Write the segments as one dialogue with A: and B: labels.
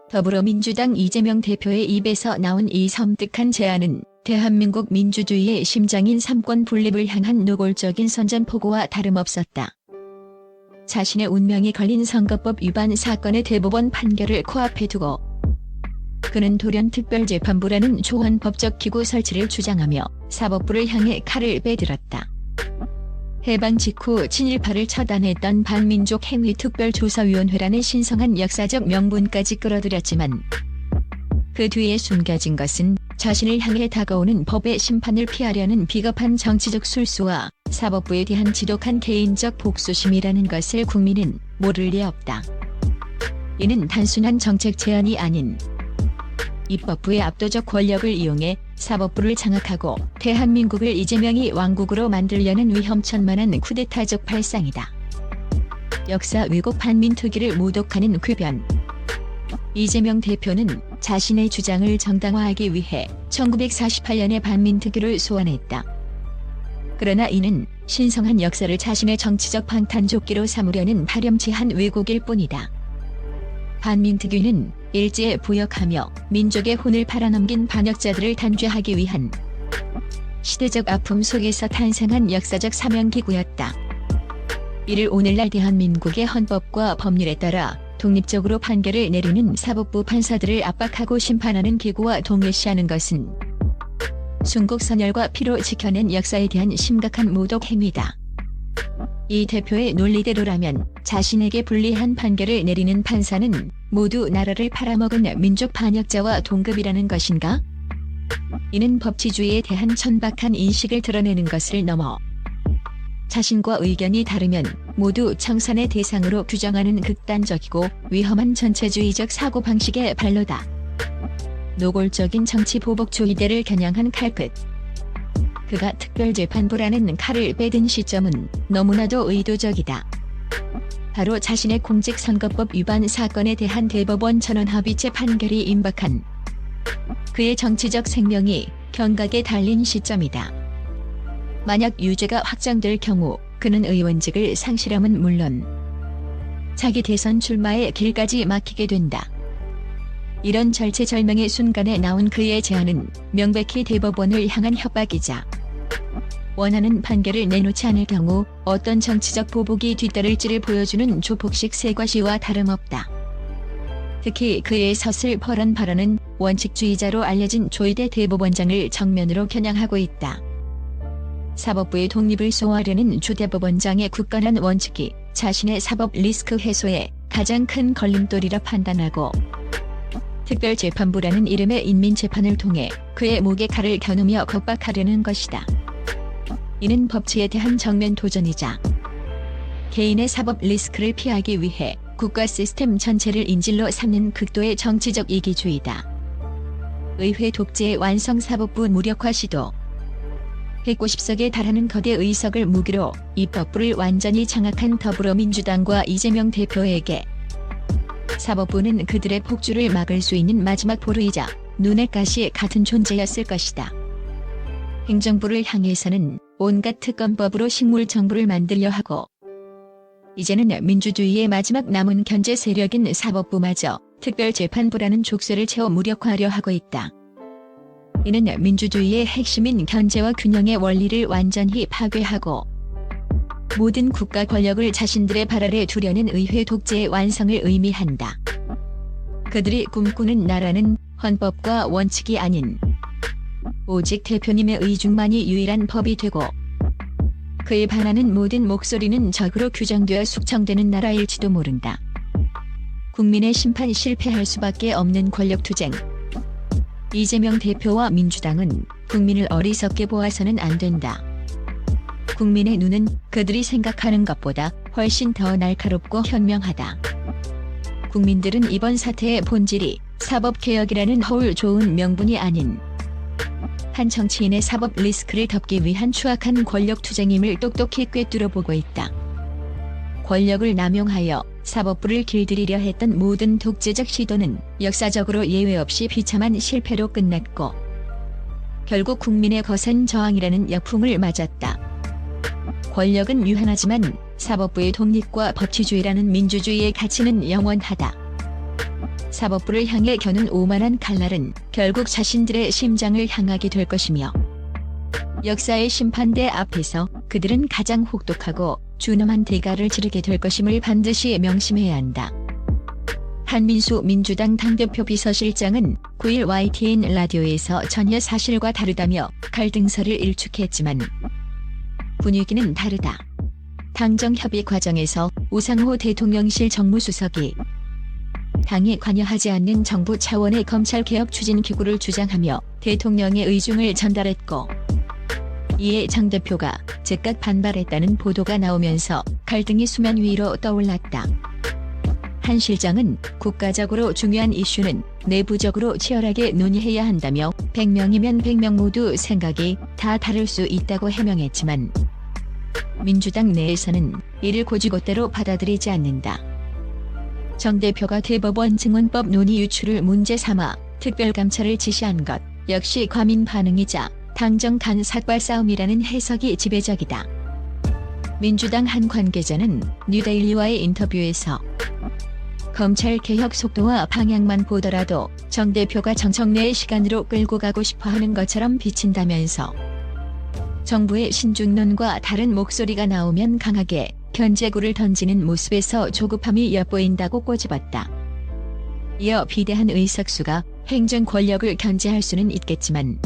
A: 더불어민주당 이재명 대표의 입에서 나온 이 섬뜩한 제안은 대한민국 민주주의의 심장인 삼권 분립을 향한 노골적인 선전포고와 다름없었다. 자신의 운명이 걸린 선거법 위반 사건의 대법원 판결을 코앞에 두고 그는 돌연 특별재판부라는 초원법적 기구 설치를 주장하며 사법부를 향해 칼을 빼들었다. 해방 직후 친일파를 처단했던 반민족행위특별조사위원회라는 신성한 역사적 명분까지 끌어들였지만 그 뒤에 숨겨진 것은 자신을 향해 다가오는 법의 심판을 피하려는 비겁한 정치적 술수와 사법부에 대한 지독한 개인적 복수심이라는 것을 국민은 모를 리 없다. 이는 단순한 정책 제안이 아닌 입법부의 압도적 권력을 이용해 사법부를 장악하고 대한민국을 이재명이 왕국으로 만들려는 위험천만한 쿠데타적 발상이다. 역사 왜곡 반민특위를 모독하는 궤변. 이재명 대표는 자신의 주장을 정당화하기 위해 1948년에 반민특위를 소환했다. 그러나 이는 신성한 역사를 자신의 정치적 방탄조끼로 삼으려는 파렴치한 왜곡일 뿐이다. 반민특위는 일제에 부역하며 민족의 혼을 팔아넘긴 반역자들을 단죄하기 위한 시대적 아픔 속에서 탄생한 역사적 사명기구였다. 이를 오늘날 대한민국의 헌법과 법률에 따라 독립적으로 판결을 내리는 사법부 판사들을 압박하고 심판하는 기구와 동일시하는 것은 순국선열과 피로 지켜낸 역사에 대한 심각한 모독 행위다. 이 대표의 논리대로라면 자신에게 불리한 판결을 내리는 판사는 모두 나라를 팔아먹은 민족 반역자와 동급이라는 것인가? 이는 법치주의에 대한 천박한 인식을 드러내는 것을 넘어 자신과 의견이 다르면 모두 청산의 대상으로 규정하는 극단적이고 위험한 전체주의적 사고방식의 발로다. 노골적인 정치 보복주의대를 겨냥한 칼끝. 그가 특별재판부라는 칼을 빼든 시점은 너무나도 의도적이다. 바로 자신의 공직선거법 위반 사건에 대한 대법원 전원합의체 판결이 임박한 그의 정치적 생명이 경각에 달린 시점이다. 만약 유죄가 확정될 경우 그는 의원직을 상실함은 물론 자기 대선 출마의 길까지 막히게 된다. 이런 절체절명의 순간에 나온 그의 제안은 명백히 대법원을 향한 협박이자 원하는 판결을 내놓지 않을 경우 어떤 정치적 보복이 뒤따를지를 보여주는 조폭식 세과시와 다름없다. 특히 그의 서슬퍼런 발언은 원칙주의자로 알려진 조희대 대법원장을 정면으로 겨냥하고 있다. 사법부의 독립을 소화하려는 조 대법원장의 굳건한 원칙이 자신의 사법 리스크 해소에 가장 큰 걸림돌이라 판단하고 특별재판부라는 이름의 인민재판을 통해 그의 목에 칼을 겨누며 겁박하려는 것이다. 이는 법치에 대한 정면 도전이자 개인의 사법 리스크를 피하기 위해 국가 시스템 전체를 인질로 삼는 극도의 정치적 이기주의다. 의회 독재의 완성 사법부 무력화 시도. 190석에 달하는 거대 의석을 무기로 입법부를 완전히 장악한 더불어민주당과 이재명 대표에게 사법부는 그들의 폭주를 막을 수 있는 마지막 보루이자 눈의 가시 같은 존재였을 것이다. 행정부를 향해서는 온갖 특검법으로 식물정부를 만들려 하고 이제는 민주주의의 마지막 남은 견제 세력인 사법부마저 특별재판부라는 족쇄를 채워 무력화하려 하고 있다. 이는 민주주의의 핵심인 견제와 균형의 원리를 완전히 파괴하고 모든 국가 권력을 자신들의 발 아래 두려는 의회 독재의 완성을 의미한다. 그들이 꿈꾸는 나라는 헌법과 원칙이 아닌 오직 대표님의 의중만이 유일한 법이 되고 그에 반하는 모든 목소리는 적으로 규정되어 숙청되는 나라일지도 모른다. 국민의 심판 실패할 수밖에 없는 권력투쟁. 이재명 대표와 민주당은 국민을 어리석게 보아서는 안 된다. 국민의 눈은 그들이 생각하는 것보다 훨씬 더 날카롭고 현명하다. 국민들은 이번 사태의 본질이 사법개혁이라는 허울 좋은 명분이 아닌 한 정치인의 사법 리스크를 덮기 위한 추악한 권력투쟁임을 똑똑히 꿰뚫어 보고 있다. 권력을 남용하여 사법부를 길들이려 했던 모든 독재적 시도는 역사적으로 예외 없이 비참한 실패로 끝났고 결국 국민의 거센 저항이라는 역풍을 맞았다. 권력은 유한하지만 사법부의 독립과 법치주의라는 민주주의의 가치는 영원하다. 사법부를 향해 겨눈 오만한 칼날은 결국 자신들의 심장을 향하게 될 것이며 역사의 심판대 앞에서 그들은 가장 혹독하고 준엄한 대가를 치르게 될 것임을 반드시 명심해야 한다. 한민수 민주당 당대표 비서실장은 9일 YTN 라디오에서 전혀 사실과 다르다며 갈등설을 일축했지만 분위기는 다르다. 당정 협의 과정에서 우상호 대통령실 정무수석이 당이 관여하지 않는 정부 차원의 검찰개혁 추진기구를 주장하며 대통령의 의중을 전달했고 이에 정 대표가 즉각 반발했다는 보도가 나오면서 갈등이 수면 위로 떠올랐다. 한 실장은 국가적으로 중요한 이슈는 내부적으로 치열하게 논의해야 한다며 100명이면 100명 모두 생각이 다 다를 수 있다고 해명했지만 민주당 내에서는 이를 곧이곧대로 받아들이지 않는다. 정 대표가 대법원 증언법 논의 유출을 문제 삼아 특별감찰을 지시한 것 역시 과민 반응이자 당정 간 삭발 싸움이라는 해석이 지배적이다. 민주당 한 관계자는 뉴데일리와의 인터뷰에서 검찰 개혁 속도와 방향만 보더라도 정 대표가 정청래의 시간으로 끌고 가고 싶어하는 것처럼 비친다면서 정부의 신중론과 다른 목소리가 나오면 강하게 견제구를 던지는 모습에서 조급함이 엿보인다고 꼬집었다. 이어 비대한 의석수가 행정 권력을 견제할 수는 있겠지만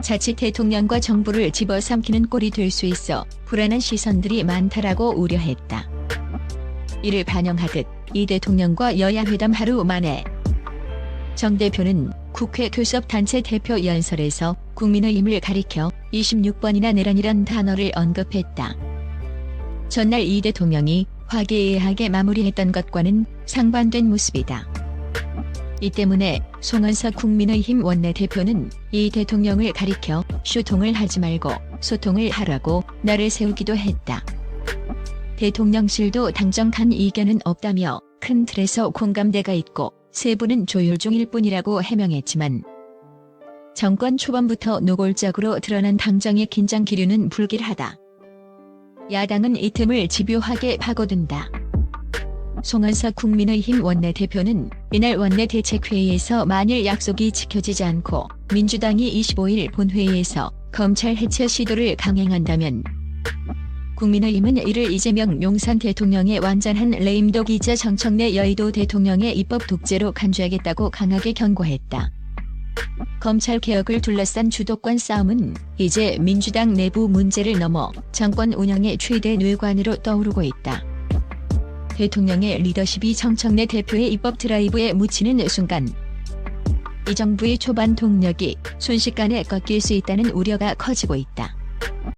A: 자칫 대통령과 정부를 집어삼키는 꼴이 될 수 있어 불안한 시선들이 많다라고 우려했다. 이를 반영하듯 이 대통령과 여야 회담 하루 만에 정 대표는 국회 교섭단체 대표 연설에서 국민의힘을 가리켜 26번이나 내란이란 단어를 언급했다. 전날 이 대통령이 화기애애하게 마무리했던 것과는 상반된 모습이다. 이 때문에 송원석 국민의힘 원내대표는 이 대통령을 가리켜 쇼통을 하지 말고 소통을 하라고 날을 세우기도 했다. 대통령실도 당정 간 이견은 없다며 큰 틀에서 공감대가 있고 세부는 조율 중일 뿐이라고 해명했지만 정권 초반부터 노골적으로 드러난 당정의 긴장 기류는 불길하다. 야당은 이 틈을 집요하게 파고든다. 송원석 국민의힘 원내대표는 이날 원내대책회의에서 만일 약속이 지켜지지 않고 민주당이 25일 본회의에서 검찰 해체 시도를 강행한다면 국민의힘은 이를 이재명 용산 대통령의 완전한 레임덕이자 정청래 여의도 대통령의 입법 독재로 간주하겠다고 강하게 경고했다. 검찰개혁을 둘러싼 주도권 싸움은 이제 민주당 내부 문제를 넘어 정권 운영의 최대 뇌관으로 떠오르고 있다. 대통령의 리더십이 정청래 대표의 입법 드라이브에 묻히는 순간 이 정부의 초반 동력이 순식간에 꺾일 수 있다는 우려가 커지고 있다.